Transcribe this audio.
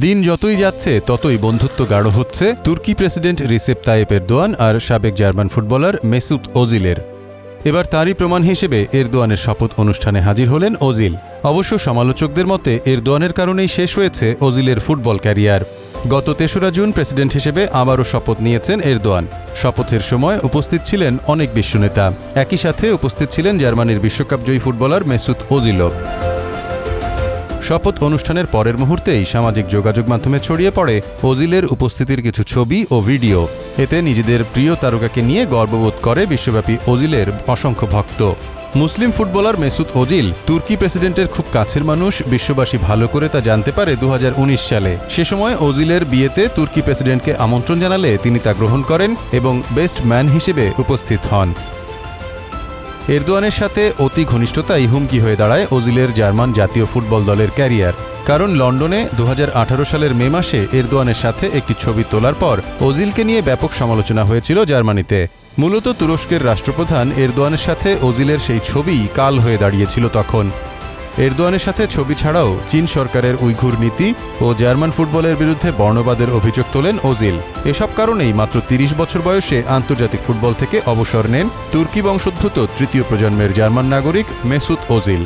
দিন যতই যাচ্ছে ততই বন্ধুত্ব গাঢ় হচ্ছে তুর্কি প্রেসিডেন্ট রিসেপ তাইয়েপ এরদোয়ান আর সাবেক জার্মান ফুটবলার মেসুত ওজিলের। এবার তারই প্রমাণ হিসেবে এরদোয়ানের শপথ অনুষ্ঠানে হাজির হলেন ওজিল। অবশ্য সমালোচকদের মতে এরদোয়ানের কারণেই শেষ হয়েছে ওজিলের ফুটবল ক্যারিয়ার। গত ৩রা জুন প্রেসিডেন্ট হিসেবে আবারও শপথ নিয়েছেন এরদোয়ান। শপথের সময় উপস্থিত ছিলেন অনেক বিশ্বনেতা, একই সাথে উপস্থিত ছিলেন জার্মানির বিশ্বকাপজয়ী ফুটবলার মেসুত ওজিলও। শপথ অনুষ্ঠানের পরের মুহূর্তেই সামাজিক যোগাযোগ মাধ্যমে ছড়িয়ে পড়ে ওজিলের উপস্থিতির কিছু ছবি ও ভিডিও। এতে নিজেদের প্রিয় তারকাকে নিয়ে গর্ববোধ করে বিশ্বব্যাপী ওজিলের অসংখ্য ভক্ত। মুসলিম ফুটবলার মেসুত ওজিল তুর্কি প্রেসিডেন্টের খুব কাছের মানুষ, বিশ্ববাসী ভালো করে তা জানতে পারে ২০১৯ সালে। সে সময় ওজিলের বিয়েতে তুর্কি প্রেসিডেন্টকে আমন্ত্রণ জানালে তিনি তা গ্রহণ করেন এবং বেস্ট ম্যান হিসেবে উপস্থিত হন। এরদোয়ানের সাথে অতি ঘনিষ্ঠতাই হুমকি হয়ে দাঁড়ায় ওজিলের জার্মান জাতীয় ফুটবল দলের ক্যারিয়ার। কারণ লন্ডনে ২০১৮ সালের মে মাসে এরদোয়ানের সাথে একটি ছবি তোলার পর ওজিলকে নিয়ে ব্যাপক সমালোচনা হয়েছিল জার্মানিতে। মূলত তুরস্কের রাষ্ট্রপ্রধান এরদোয়ানের সাথে ওজিলের সেই ছবি কাল হয়ে দাঁড়িয়েছিল তখন। এরদোয়ানের সাথে ছবি ছাড়াও চীন সরকারের উইঘুর নীতি ও জার্মান ফুটবলের বিরুদ্ধে বর্ণবাদের অভিযোগ তোলেন ওজিল। এসব কারণেই মাত্র ৩০ বছর বয়সে আন্তর্জাতিক ফুটবল থেকে অবসর নেন তুর্কি বংশোদ্ভূত তৃতীয় প্রজন্মের জার্মান নাগরিক মেসুত ওজিল।